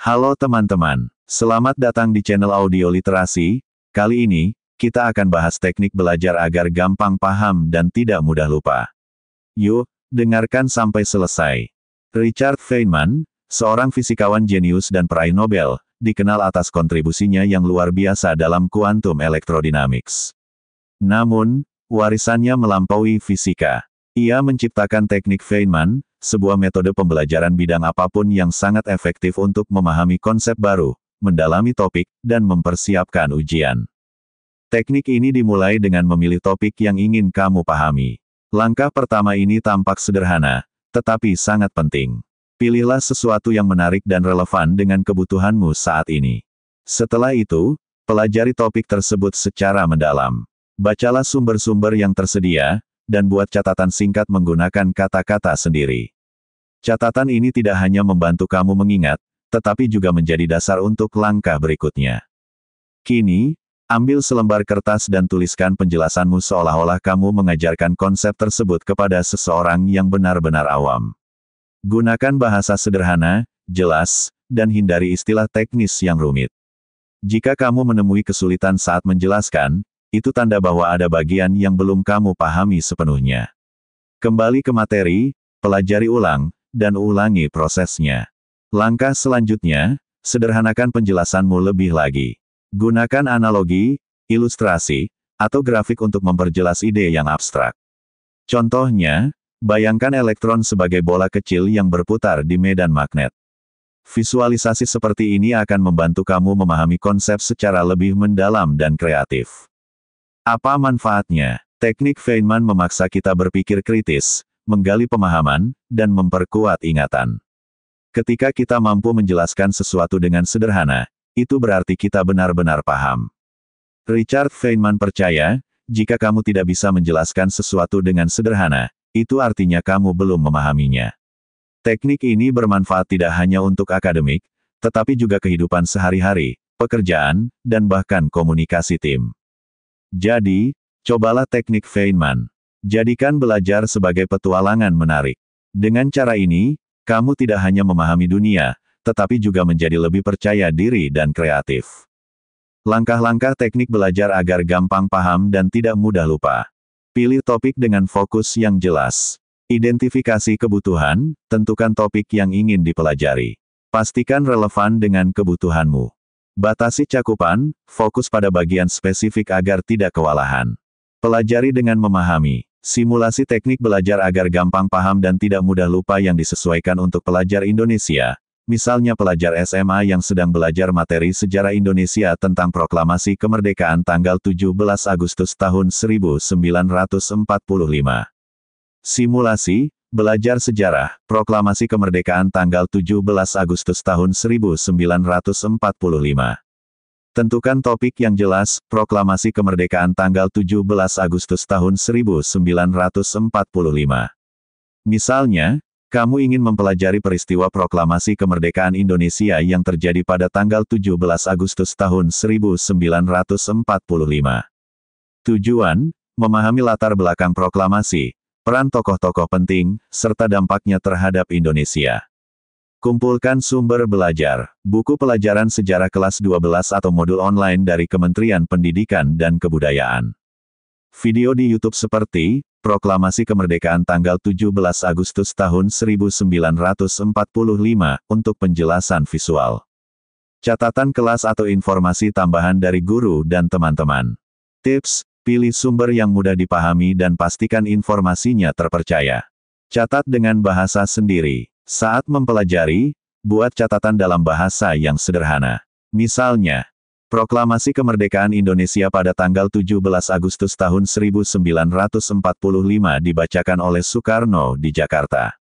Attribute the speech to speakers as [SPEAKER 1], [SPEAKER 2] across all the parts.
[SPEAKER 1] Halo teman-teman, selamat datang di channel Audio Literasi. Kali ini, kita akan bahas teknik belajar agar gampang paham dan tidak mudah lupa. Yuk, dengarkan sampai selesai. Richard Feynman, seorang fisikawan jenius dan peraih Nobel, dikenal atas kontribusinya yang luar biasa dalam quantum electrodynamics. Namun, warisannya melampaui fisika. Ia menciptakan teknik Feynman, sebuah metode pembelajaran bidang apapun yang sangat efektif untuk memahami konsep baru, mendalami topik, dan mempersiapkan ujian. Teknik ini dimulai dengan memilih topik yang ingin kamu pahami. Langkah pertama ini tampak sederhana, tetapi sangat penting. Pilihlah sesuatu yang menarik dan relevan dengan kebutuhanmu saat ini. Setelah itu, pelajari topik tersebut secara mendalam. Bacalah sumber-sumber yang tersedia, dan buat catatan singkat menggunakan kata-kata sendiri. Catatan ini tidak hanya membantu kamu mengingat, tetapi juga menjadi dasar untuk langkah berikutnya. Kini, ambil selembar kertas dan tuliskan penjelasanmu seolah-olah kamu mengajarkan konsep tersebut kepada seseorang yang benar-benar awam. Gunakan bahasa sederhana, jelas, dan hindari istilah teknis yang rumit. Jika kamu menemui kesulitan saat menjelaskan, itu tanda bahwa ada bagian yang belum kamu pahami sepenuhnya. Kembali ke materi, pelajari ulang, dan ulangi prosesnya. Langkah selanjutnya, sederhanakan penjelasanmu lebih lagi. Gunakan analogi, ilustrasi, atau grafik untuk memperjelas ide yang abstrak. Contohnya, bayangkan elektron sebagai bola kecil yang berputar di medan magnet. Visualisasi seperti ini akan membantu kamu memahami konsep secara lebih mendalam dan kreatif. Apa manfaatnya? Teknik Feynman memaksa kita berpikir kritis, menggali pemahaman, dan memperkuat ingatan. Ketika kita mampu menjelaskan sesuatu dengan sederhana, itu berarti kita benar-benar paham. Richard Feynman percaya, jika kamu tidak bisa menjelaskan sesuatu dengan sederhana, itu artinya kamu belum memahaminya. Teknik ini bermanfaat tidak hanya untuk akademik, tetapi juga kehidupan sehari-hari, pekerjaan, dan bahkan komunikasi tim. Jadi, cobalah teknik Feynman. Jadikan belajar sebagai petualangan menarik. Dengan cara ini, kamu tidak hanya memahami dunia, tetapi juga menjadi lebih percaya diri dan kreatif. Langkah-langkah teknik belajar agar gampang paham dan tidak mudah lupa. Pilih topik dengan fokus yang jelas. Identifikasi kebutuhan, tentukan topik yang ingin dipelajari. Pastikan relevan dengan kebutuhanmu. Batasi cakupan, fokus pada bagian spesifik agar tidak kewalahan. Pelajari dengan memahami. Simulasi teknik belajar agar gampang paham dan tidak mudah lupa yang disesuaikan untuk pelajar Indonesia. Misalnya pelajar SMA yang sedang belajar materi sejarah Indonesia tentang proklamasi kemerdekaan tanggal 17 Agustus tahun 1945. Simulasi, belajar sejarah, proklamasi kemerdekaan tanggal 17 Agustus tahun 1945. Tentukan topik yang jelas, proklamasi kemerdekaan tanggal 17 Agustus tahun 1945. Misalnya, kamu ingin mempelajari peristiwa proklamasi kemerdekaan Indonesia yang terjadi pada tanggal 17 Agustus tahun 1945. Tujuan, memahami latar belakang proklamasi, peran tokoh-tokoh penting, serta dampaknya terhadap Indonesia. Kumpulkan sumber belajar, buku pelajaran sejarah kelas 12 atau modul online dari Kementerian Pendidikan dan Kebudayaan. Video di YouTube seperti, Proklamasi Kemerdekaan tanggal 17 Agustus tahun 1945, untuk penjelasan visual. Catatan kelas atau informasi tambahan dari guru dan teman-teman. Tips, pilih sumber yang mudah dipahami dan pastikan informasinya terpercaya. Catat dengan bahasa sendiri. Saat mempelajari, buat catatan dalam bahasa yang sederhana. Misalnya, Proklamasi Kemerdekaan Indonesia pada tanggal 17 Agustus tahun 1945 dibacakan oleh Soekarno di Jakarta.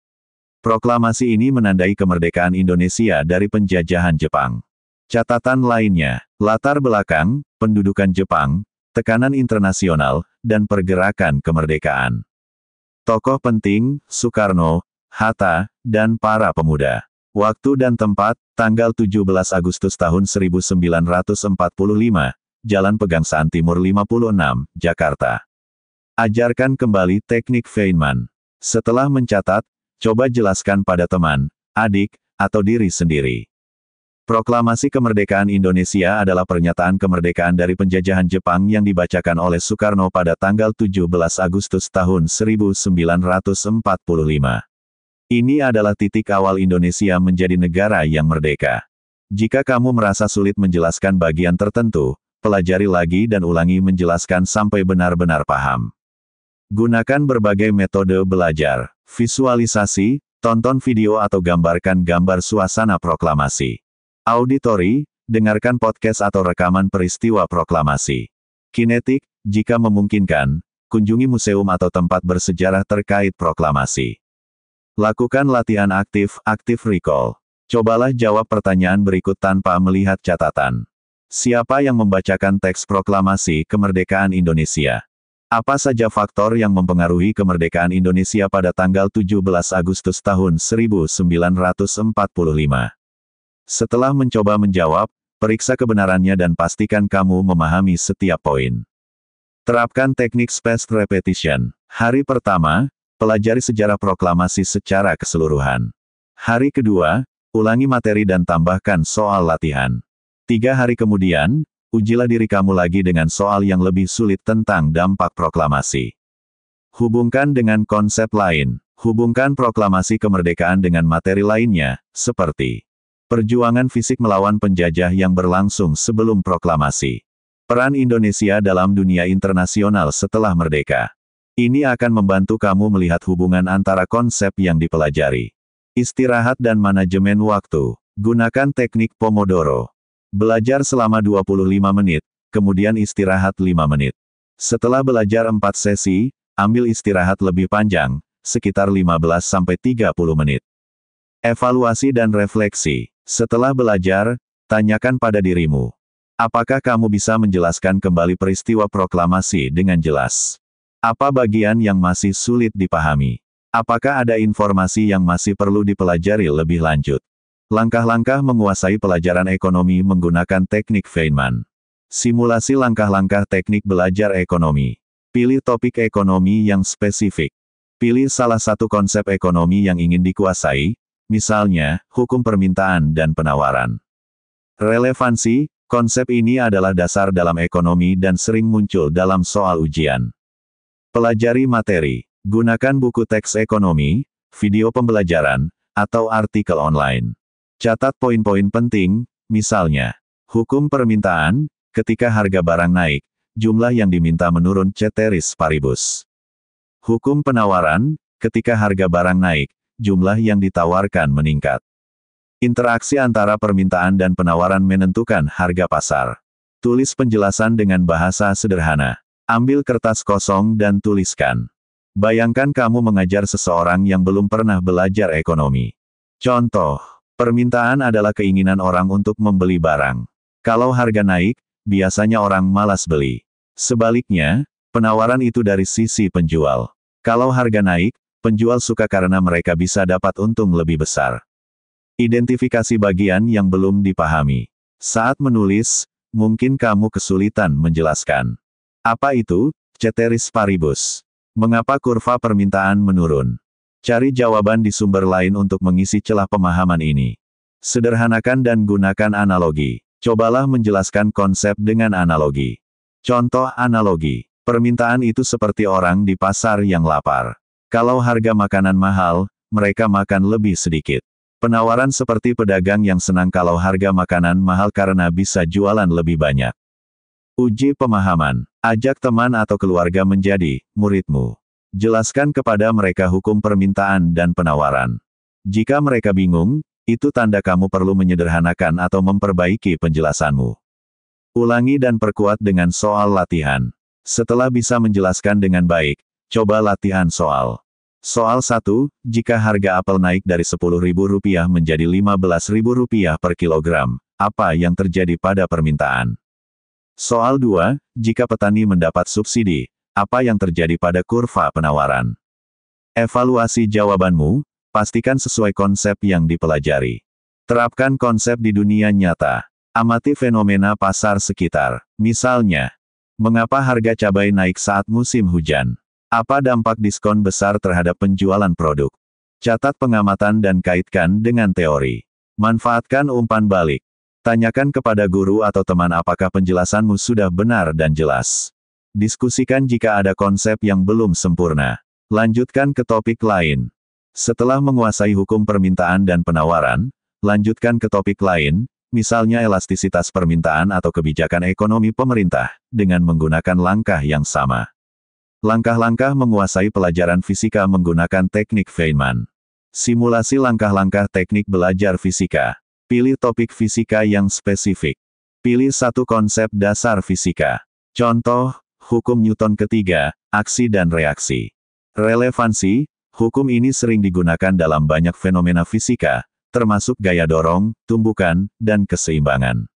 [SPEAKER 1] Proklamasi ini menandai kemerdekaan Indonesia dari penjajahan Jepang. Catatan lainnya, latar belakang, pendudukan Jepang, tekanan internasional, dan pergerakan kemerdekaan. Tokoh penting, Soekarno, Hatta, dan para pemuda. Waktu dan tempat, tanggal 17 Agustus tahun 1945, Jalan Pegangsaan Timur 56, Jakarta. Ajarkan kembali teknik Feynman. Setelah mencatat, coba jelaskan pada teman, adik, atau diri sendiri. Proklamasi Kemerdekaan Indonesia adalah pernyataan kemerdekaan dari penjajahan Jepang yang dibacakan oleh Soekarno pada tanggal 17 Agustus tahun 1945. Ini adalah titik awal Indonesia menjadi negara yang merdeka. Jika kamu merasa sulit menjelaskan bagian tertentu, pelajari lagi dan ulangi menjelaskan sampai benar-benar paham. Gunakan berbagai metode belajar, visualisasi, tonton video atau gambarkan gambar suasana proklamasi. Auditori, dengarkan podcast atau rekaman peristiwa proklamasi. Kinetik, jika memungkinkan, kunjungi museum atau tempat bersejarah terkait proklamasi. Lakukan latihan aktif recall. Cobalah jawab pertanyaan berikut tanpa melihat catatan. Siapa yang membacakan teks proklamasi kemerdekaan Indonesia? Apa saja faktor yang mempengaruhi kemerdekaan Indonesia pada tanggal 17 Agustus tahun 1945? Setelah mencoba menjawab, periksa kebenarannya dan pastikan kamu memahami setiap poin. Terapkan teknik spaced repetition. Hari pertama, pelajari sejarah proklamasi secara keseluruhan. Hari kedua, ulangi materi dan tambahkan soal latihan. 3 hari kemudian, ujilah diri kamu lagi dengan soal yang lebih sulit tentang dampak proklamasi. Hubungkan dengan konsep lain. Hubungkan proklamasi kemerdekaan dengan materi lainnya, seperti perjuangan fisik melawan penjajah yang berlangsung sebelum proklamasi. Peran Indonesia dalam dunia internasional setelah merdeka. Ini akan membantu kamu melihat hubungan antara konsep yang dipelajari. Istirahat dan manajemen waktu. Gunakan teknik Pomodoro. Belajar selama 25 menit, kemudian istirahat 5 menit. Setelah belajar 4 sesi, ambil istirahat lebih panjang, sekitar 15-30 menit. Evaluasi dan refleksi. Setelah belajar, tanyakan pada dirimu. Apakah kamu bisa menjelaskan kembali peristiwa proklamasi dengan jelas? Apa bagian yang masih sulit dipahami? Apakah ada informasi yang masih perlu dipelajari lebih lanjut? Langkah-langkah menguasai pelajaran ekonomi menggunakan teknik Feynman. Simulasi langkah-langkah teknik belajar ekonomi. Pilih topik ekonomi yang spesifik. Pilih salah satu konsep ekonomi yang ingin dikuasai, misalnya, hukum permintaan dan penawaran. Relevansi, konsep ini adalah dasar dalam ekonomi dan sering muncul dalam soal ujian. Pelajari materi. Gunakan buku teks ekonomi, video pembelajaran, atau artikel online. Catat poin-poin penting, misalnya, hukum permintaan, ketika harga barang naik, jumlah yang diminta menurun ceteris paribus. Hukum penawaran, ketika harga barang naik, jumlah yang ditawarkan meningkat. Interaksi antara permintaan dan penawaran menentukan harga pasar. Tulis penjelasan dengan bahasa sederhana. Ambil kertas kosong dan tuliskan. Bayangkan kamu mengajar seseorang yang belum pernah belajar ekonomi. Contoh, permintaan adalah keinginan orang untuk membeli barang. Kalau harga naik, biasanya orang malas beli. Sebaliknya, penawaran itu dari sisi penjual. Kalau harga naik, penjual suka karena mereka bisa dapat untung lebih besar. Identifikasi bagian yang belum dipahami. Saat menulis, mungkin kamu kesulitan menjelaskan. Apa itu ceteris paribus? Mengapa kurva permintaan menurun? Cari jawaban di sumber lain untuk mengisi celah pemahaman ini. Sederhanakan dan gunakan analogi. Cobalah menjelaskan konsep dengan analogi. Contoh analogi. Permintaan itu seperti orang di pasar yang lapar. Kalau harga makanan mahal, mereka makan lebih sedikit. Penawaran seperti pedagang yang senang kalau harga makanan mahal karena bisa jualan lebih banyak. Uji pemahaman. Ajak teman atau keluarga menjadi muridmu. Jelaskan kepada mereka hukum permintaan dan penawaran. Jika mereka bingung, itu tanda kamu perlu menyederhanakan atau memperbaiki penjelasanmu. Ulangi dan perkuat dengan soal latihan. Setelah bisa menjelaskan dengan baik, coba latihan soal. Soal 1, jika harga apel naik dari Rp10.000 menjadi Rp15.000 per kilogram, apa yang terjadi pada permintaan? Soal 2, jika petani mendapat subsidi, apa yang terjadi pada kurva penawaran? Evaluasi jawabanmu, pastikan sesuai konsep yang dipelajari. Terapkan konsep di dunia nyata. Amati fenomena pasar sekitar. Misalnya, mengapa harga cabai naik saat musim hujan? Apa dampak diskon besar terhadap penjualan produk? Catat pengamatan dan kaitkan dengan teori. Manfaatkan umpan balik. Tanyakan kepada guru atau teman apakah penjelasanmu sudah benar dan jelas. Diskusikan jika ada konsep yang belum sempurna. Lanjutkan ke topik lain. Setelah menguasai hukum permintaan dan penawaran, lanjutkan ke topik lain, misalnya elastisitas permintaan atau kebijakan ekonomi pemerintah, dengan menggunakan langkah yang sama. Langkah-langkah menguasai pelajaran fisika menggunakan teknik Feynman. Simulasi langkah-langkah teknik belajar fisika. Pilih topik fisika yang spesifik. Pilih satu konsep dasar fisika. Contoh, hukum Newton ketiga, aksi dan reaksi. Relevansi, hukum ini sering digunakan dalam banyak fenomena fisika, termasuk gaya dorong, tumbukan, dan keseimbangan.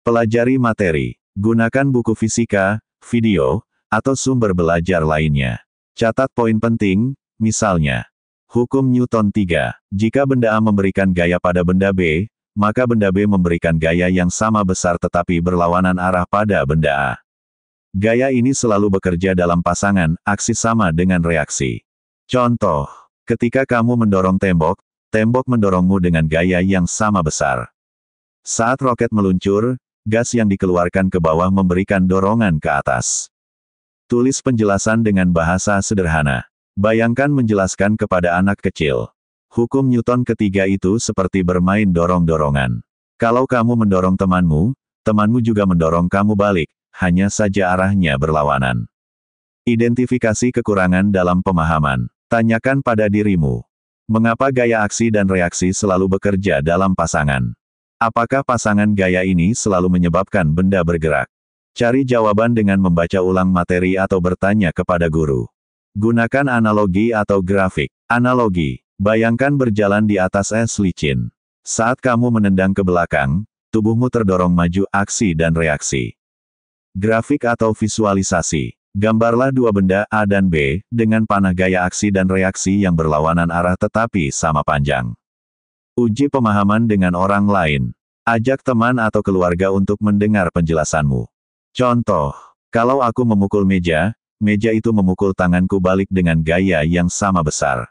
[SPEAKER 1] Pelajari materi. Gunakan buku fisika, video, atau sumber belajar lainnya. Catat poin penting, misalnya, hukum Newton 3, jika benda A memberikan gaya pada benda B, maka benda B memberikan gaya yang sama besar tetapi berlawanan arah pada benda A. Gaya ini selalu bekerja dalam pasangan, aksi sama dengan reaksi. Contoh, ketika kamu mendorong tembok, tembok mendorongmu dengan gaya yang sama besar. Saat roket meluncur, gas yang dikeluarkan ke bawah memberikan dorongan ke atas. Tulis penjelasan dengan bahasa sederhana. Bayangkan menjelaskan kepada anak kecil. Hukum Newton ketiga itu seperti bermain dorong-dorongan. Kalau kamu mendorong temanmu, temanmu juga mendorong kamu balik, hanya saja arahnya berlawanan. Identifikasi kekurangan dalam pemahaman. Tanyakan pada dirimu. Mengapa gaya aksi dan reaksi selalu bekerja dalam pasangan? Apakah pasangan gaya ini selalu menyebabkan benda bergerak? Cari jawaban dengan membaca ulang materi atau bertanya kepada guru. Gunakan analogi atau grafik. Analogi. Bayangkan berjalan di atas es licin. Saat kamu menendang ke belakang, tubuhmu terdorong maju, aksi dan reaksi. Grafik atau visualisasi. Gambarlah dua benda A dan B, dengan panah gaya aksi dan reaksi yang berlawanan arah tetapi sama panjang. Uji pemahaman dengan orang lain. Ajak teman atau keluarga untuk mendengar penjelasanmu. Contoh, kalau aku memukul meja, meja itu memukul tanganku balik dengan gaya yang sama besar.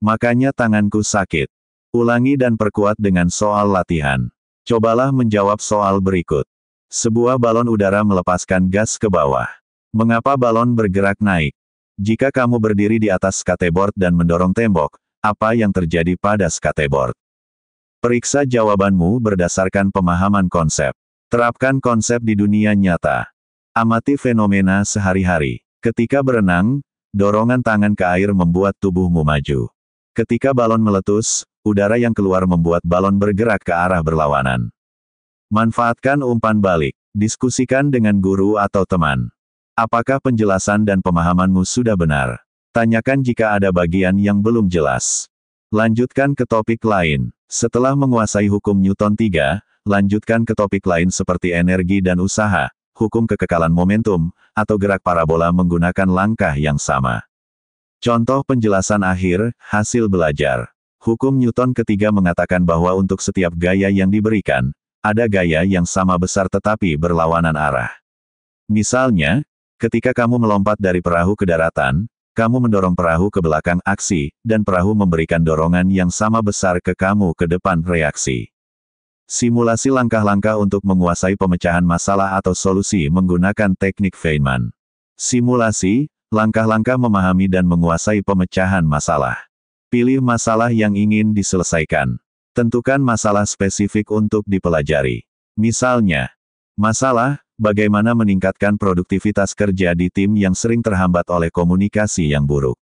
[SPEAKER 1] Makanya tanganku sakit. Ulangi dan perkuat dengan soal latihan. Cobalah menjawab soal berikut. Sebuah balon udara melepaskan gas ke bawah. Mengapa balon bergerak naik? Jika kamu berdiri di atas skateboard dan mendorong tembok, apa yang terjadi pada skateboard? Periksa jawabanmu berdasarkan pemahaman konsep. Terapkan konsep di dunia nyata. Amati fenomena sehari-hari. Ketika berenang, dorongan tangan ke air membuat tubuhmu maju. Ketika balon meletus, udara yang keluar membuat balon bergerak ke arah berlawanan. Manfaatkan umpan balik. Diskusikan dengan guru atau teman. Apakah penjelasan dan pemahamanmu sudah benar? Tanyakan jika ada bagian yang belum jelas. Lanjutkan ke topik lain. Setelah menguasai hukum Newton 3, lanjutkan ke topik lain seperti energi dan usaha, hukum kekekalan momentum, atau gerak parabola menggunakan langkah yang sama. Contoh penjelasan akhir, hasil belajar. Hukum Newton ketiga mengatakan bahwa untuk setiap gaya yang diberikan, ada gaya yang sama besar tetapi berlawanan arah. Misalnya, ketika kamu melompat dari perahu ke daratan, kamu mendorong perahu ke belakang, aksi, dan perahu memberikan dorongan yang sama besar ke kamu ke depan, reaksi. Simulasi langkah-langkah untuk menguasai pemecahan masalah atau solusi menggunakan teknik Feynman. Simulasi, langkah-langkah memahami dan menguasai pemecahan masalah. Pilih masalah yang ingin diselesaikan. Tentukan masalah spesifik untuk dipelajari. Misalnya, masalah, bagaimana meningkatkan produktivitas kerja di tim yang sering terhambat oleh komunikasi yang buruk.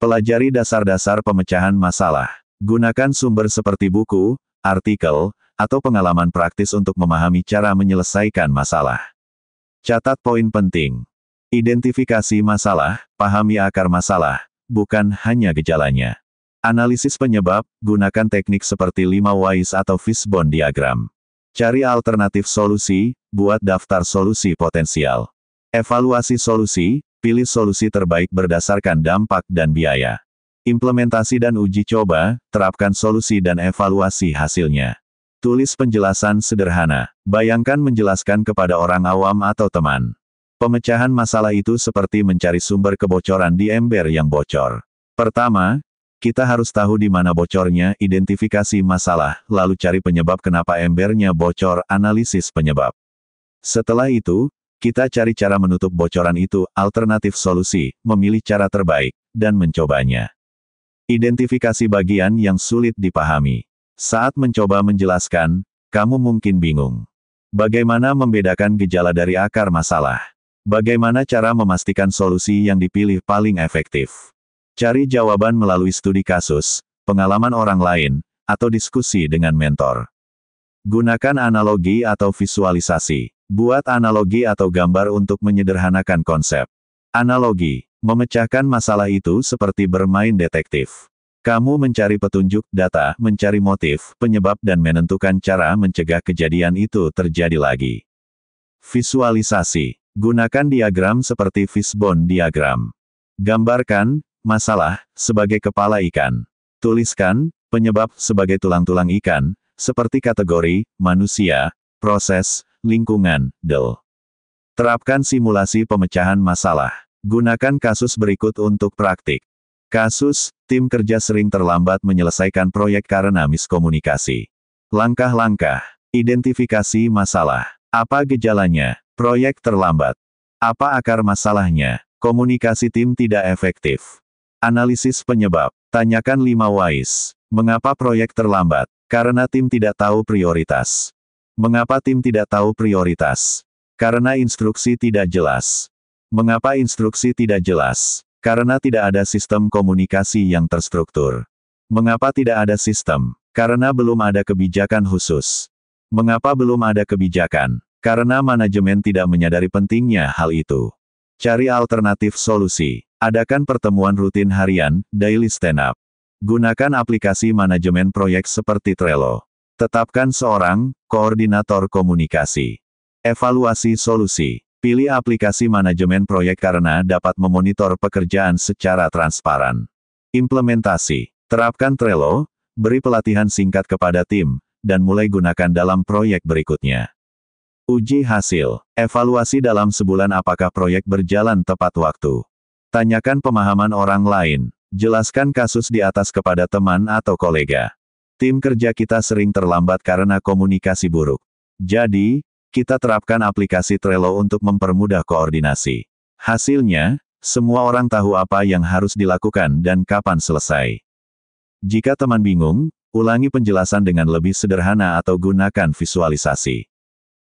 [SPEAKER 1] Pelajari dasar-dasar pemecahan masalah. Gunakan sumber seperti buku, artikel, atau pengalaman praktis untuk memahami cara menyelesaikan masalah. Catat poin penting. Identifikasi masalah, pahami akar masalah, bukan hanya gejalanya. Analisis penyebab, gunakan teknik seperti 5 whys atau fishbone diagram. Cari alternatif solusi, buat daftar solusi potensial. Evaluasi solusi, pilih solusi terbaik berdasarkan dampak dan biaya. Implementasi dan uji coba, terapkan solusi dan evaluasi hasilnya. Tulis penjelasan sederhana. Bayangkan menjelaskan kepada orang awam atau teman. Pemecahan masalah itu seperti mencari sumber kebocoran di ember yang bocor. Pertama, Kita harus tahu di mana bocornya, identifikasi masalah, lalu cari penyebab kenapa embernya bocor, analisis penyebab. Setelah itu, kita cari cara menutup bocoran itu, alternatif solusi, memilih cara terbaik, dan mencobanya. Identifikasi bagian yang sulit dipahami. Saat mencoba menjelaskan, kamu mungkin bingung. Bagaimana membedakan gejala dari akar masalah? Bagaimana cara memastikan solusi yang dipilih paling efektif? Cari jawaban melalui studi kasus, pengalaman orang lain, atau diskusi dengan mentor. Gunakan analogi atau visualisasi. Buat analogi atau gambar untuk menyederhanakan konsep. Analogi, memecahkan masalah itu seperti bermain detektif. Kamu mencari petunjuk, data, mencari motif, penyebab dan menentukan cara mencegah kejadian itu terjadi lagi. Visualisasi, gunakan diagram seperti fishbone diagram. Gambarkan masalah sebagai kepala ikan. Tuliskan penyebab sebagai tulang-tulang ikan, seperti kategori, manusia, proses, lingkungan, del. Terapkan simulasi pemecahan masalah. Gunakan kasus berikut untuk praktik. Kasus, tim kerja sering terlambat menyelesaikan proyek karena miskomunikasi. Langkah-langkah, identifikasi masalah. Apa gejalanya? Proyek terlambat. Apa akar masalahnya? Komunikasi tim tidak efektif. Analisis penyebab. Tanyakan 5 whys. Mengapa proyek terlambat? Karena tim tidak tahu prioritas. Mengapa tim tidak tahu prioritas? Karena instruksi tidak jelas. Mengapa instruksi tidak jelas? Karena tidak ada sistem komunikasi yang terstruktur. Mengapa tidak ada sistem? Karena belum ada kebijakan khusus. Mengapa belum ada kebijakan? Karena manajemen tidak menyadari pentingnya hal itu. Cari alternatif solusi. Adakan pertemuan rutin harian, daily stand-up. Gunakan aplikasi manajemen proyek seperti Trello. Tetapkan seorang koordinator komunikasi. Evaluasi solusi. Pilih aplikasi manajemen proyek karena dapat memonitor pekerjaan secara transparan. Implementasi. Terapkan Trello, beri pelatihan singkat kepada tim, dan mulai gunakan dalam proyek berikutnya. Uji hasil. Evaluasi dalam sebulan apakah proyek berjalan tepat waktu. Tanyakan pemahaman orang lain. Jelaskan kasus di atas kepada teman atau kolega. Tim kerja kita sering terlambat karena komunikasi buruk. Jadi, kita terapkan aplikasi Trello untuk mempermudah koordinasi. Hasilnya, semua orang tahu apa yang harus dilakukan dan kapan selesai. Jika teman bingung, ulangi penjelasan dengan lebih sederhana atau gunakan visualisasi.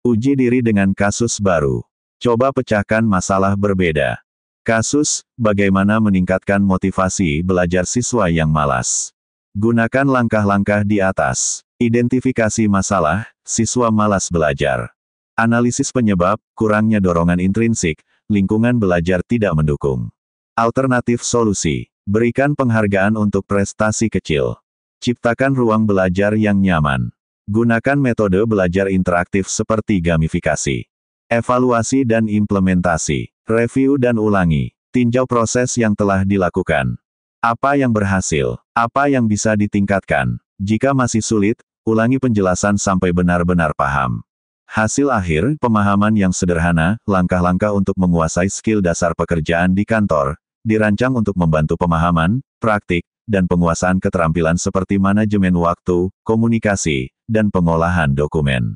[SPEAKER 1] Uji diri dengan kasus baru. Coba pecahkan masalah berbeda. Kasus, bagaimana meningkatkan motivasi belajar siswa yang malas. Gunakan langkah-langkah di atas. Identifikasi masalah, siswa malas belajar. Analisis penyebab, kurangnya dorongan intrinsik, lingkungan belajar tidak mendukung. Alternatif solusi, berikan penghargaan untuk prestasi kecil. Ciptakan ruang belajar yang nyaman. Gunakan metode belajar interaktif seperti gamifikasi. Evaluasi dan implementasi. Review dan ulangi. Tinjau proses yang telah dilakukan. Apa yang berhasil? Apa yang bisa ditingkatkan? Jika masih sulit, ulangi penjelasan sampai benar-benar paham. Hasil akhir, pemahaman yang sederhana, langkah-langkah untuk menguasai skill dasar pekerjaan di kantor, dirancang untuk membantu pemahaman, praktik, dan penguasaan keterampilan seperti manajemen waktu, komunikasi, dan pengolahan dokumen.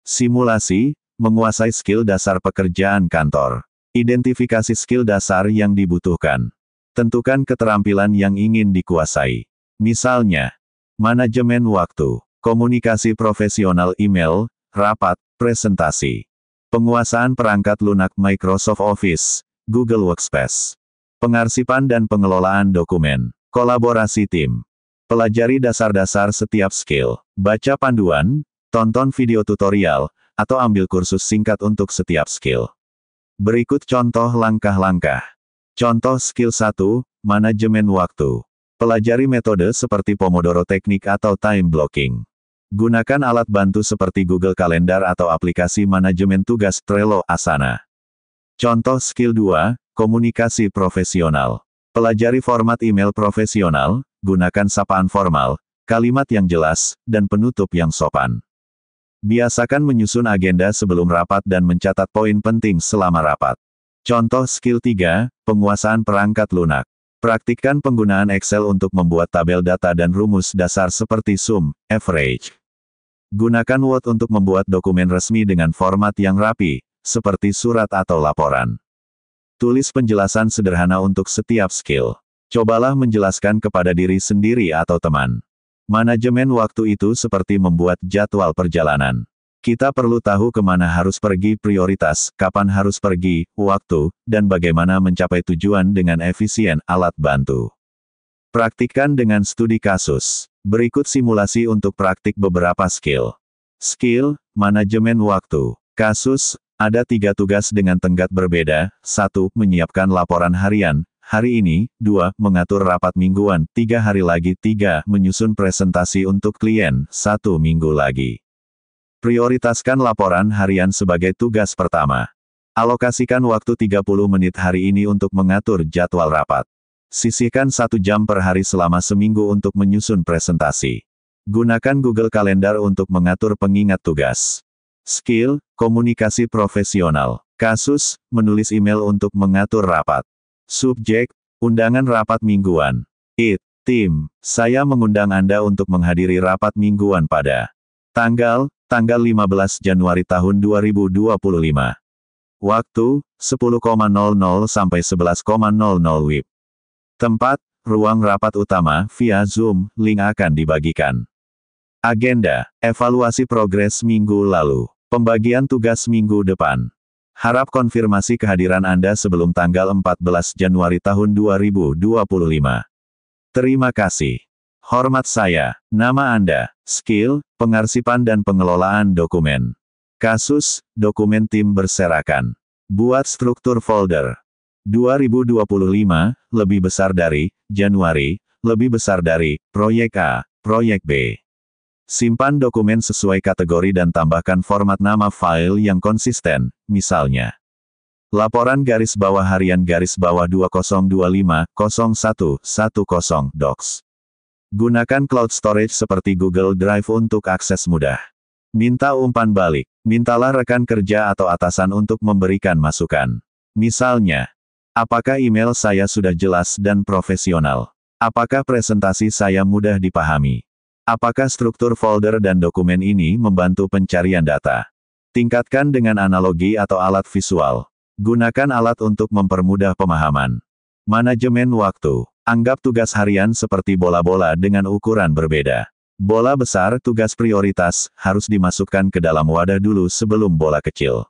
[SPEAKER 1] Simulasi, menguasai skill dasar pekerjaan kantor. Identifikasi skill dasar yang dibutuhkan. Tentukan keterampilan yang ingin dikuasai. Misalnya, manajemen waktu, komunikasi profesional email, rapat, presentasi. Penguasaan perangkat lunak Microsoft Office, Google Workspace. Pengarsipan dan pengelolaan dokumen. Kolaborasi tim. Pelajari dasar-dasar setiap skill. Baca panduan, tonton video tutorial, atau ambil kursus singkat untuk setiap skill. Berikut contoh langkah-langkah. Contoh skill 1, manajemen waktu. Pelajari metode seperti Pomodoro Teknik atau time blocking. Gunakan alat bantu seperti Google Calendar atau aplikasi manajemen tugas Trello, Asana. Contoh skill 2, komunikasi profesional. Pelajari format email profesional, gunakan sapaan formal, kalimat yang jelas, dan penutup yang sopan. Biasakan menyusun agenda sebelum rapat dan mencatat poin penting selama rapat. Contoh skill 3, penguasaan perangkat lunak. Praktikkan penggunaan Excel untuk membuat tabel data dan rumus dasar seperti sum, average. Gunakan Word untuk membuat dokumen resmi dengan format yang rapi, seperti surat atau laporan. Tulis penjelasan sederhana untuk setiap skill. Cobalah menjelaskan kepada diri sendiri atau teman. Manajemen waktu itu seperti membuat jadwal perjalanan. Kita perlu tahu kemana harus pergi, prioritas, kapan harus pergi, waktu, dan bagaimana mencapai tujuan dengan efisien. Alat bantu. Praktikkan dengan studi kasus. Berikut simulasi untuk praktik beberapa skill. Skill, manajemen waktu. Kasus, ada 3 tugas dengan tenggat berbeda. 1. Menyiapkan laporan harian, hari ini. 2. Mengatur rapat mingguan, 3 hari lagi. 3. Menyusun presentasi untuk klien, 1 minggu lagi. Prioritaskan laporan harian sebagai tugas pertama. Alokasikan waktu 30 menit hari ini untuk mengatur jadwal rapat. Sisihkan 1 jam per hari selama seminggu untuk menyusun presentasi. Gunakan Google Calendar untuk mengatur pengingat tugas. Skill, komunikasi profesional. Kasus, menulis email untuk mengatur rapat. Subjek, undangan rapat mingguan. It, tim, saya mengundang Anda untuk menghadiri rapat mingguan pada tanggal 15 Januari tahun 2025. Waktu, 10.00 sampai 11.00 WIB. Tempat, ruang rapat utama, via Zoom, link akan dibagikan. Agenda, evaluasi progres minggu lalu. Pembagian tugas minggu depan. Harap konfirmasi kehadiran Anda sebelum tanggal 14 Januari tahun 2025. Terima kasih. Hormat saya, nama Anda, skill, pengarsipan dan pengelolaan dokumen. Kasus, dokumen tim berserakan. Buat struktur folder. 2025, lebih besar dari, Januari, lebih besar dari, proyek A, proyek B. Simpan dokumen sesuai kategori dan tambahkan format nama file yang konsisten, misalnya. Laporan garis bawah harian garis bawah 2025-01-10 docs. Gunakan cloud storage seperti Google Drive untuk akses mudah. Minta umpan balik. Mintalah rekan kerja atau atasan untuk memberikan masukan. Misalnya, apakah email saya sudah jelas dan profesional? Apakah presentasi saya mudah dipahami? Apakah struktur folder dan dokumen ini membantu pencarian data? Tingkatkan dengan analogi atau alat visual. Gunakan alat untuk mempermudah pemahaman. Manajemen waktu. Anggap tugas harian seperti bola-bola dengan ukuran berbeda. Bola besar, tugas prioritas, harus dimasukkan ke dalam wadah dulu sebelum bola kecil.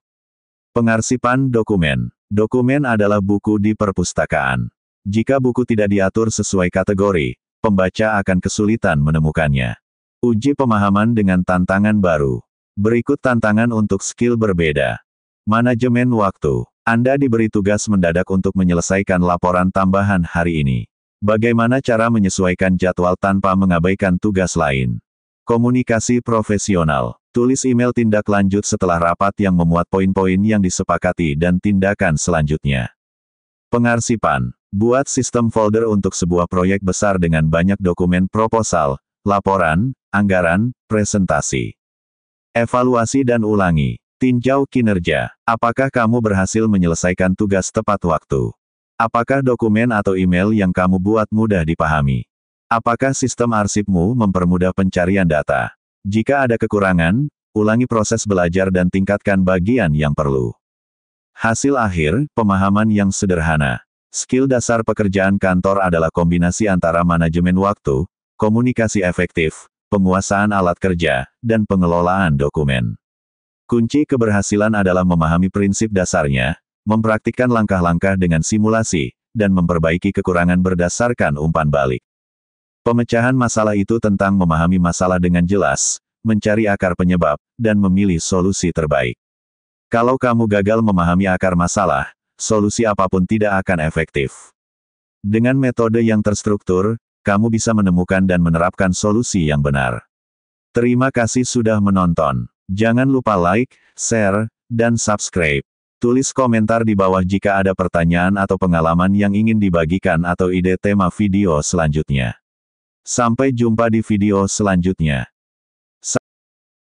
[SPEAKER 1] Pengarsipan dokumen. Dokumen adalah buku di perpustakaan. Jika buku tidak diatur sesuai kategori, pembaca akan kesulitan menemukannya. Uji pemahaman dengan tantangan baru. Berikut tantangan untuk skill berbeda. Manajemen waktu. Anda diberi tugas mendadak untuk menyelesaikan laporan tambahan hari ini. Bagaimana cara menyesuaikan jadwal tanpa mengabaikan tugas lain? Komunikasi profesional. Tulis email tindak lanjut setelah rapat yang memuat poin-poin yang disepakati dan tindakan selanjutnya. Pengarsipan. Buat sistem folder untuk sebuah proyek besar dengan banyak dokumen proposal, laporan, anggaran, presentasi. Evaluasi dan ulangi. Tinjau kinerja. Apakah kamu berhasil menyelesaikan tugas tepat waktu? Apakah dokumen atau email yang kamu buat mudah dipahami? Apakah sistem arsipmu mempermudah pencarian data? Jika ada kekurangan, ulangi proses belajar dan tingkatkan bagian yang perlu. Hasil akhir, pemahaman yang sederhana. Skill dasar pekerjaan kantor adalah kombinasi antara manajemen waktu, komunikasi efektif, penguasaan alat kerja, dan pengelolaan dokumen. Kunci keberhasilan adalah memahami prinsip dasarnya, mempraktikkan langkah-langkah dengan simulasi, dan memperbaiki kekurangan berdasarkan umpan balik. Pemecahan masalah itu tentang memahami masalah dengan jelas, mencari akar penyebab, dan memilih solusi terbaik. Kalau kamu gagal memahami akar masalah, solusi apapun tidak akan efektif. Dengan metode yang terstruktur, kamu bisa menemukan dan menerapkan solusi yang benar. Terima kasih sudah menonton. Jangan lupa like, share, dan subscribe. Tulis komentar di bawah jika ada pertanyaan atau pengalaman yang ingin dibagikan atau ide tema video selanjutnya. Sampai jumpa di video selanjutnya.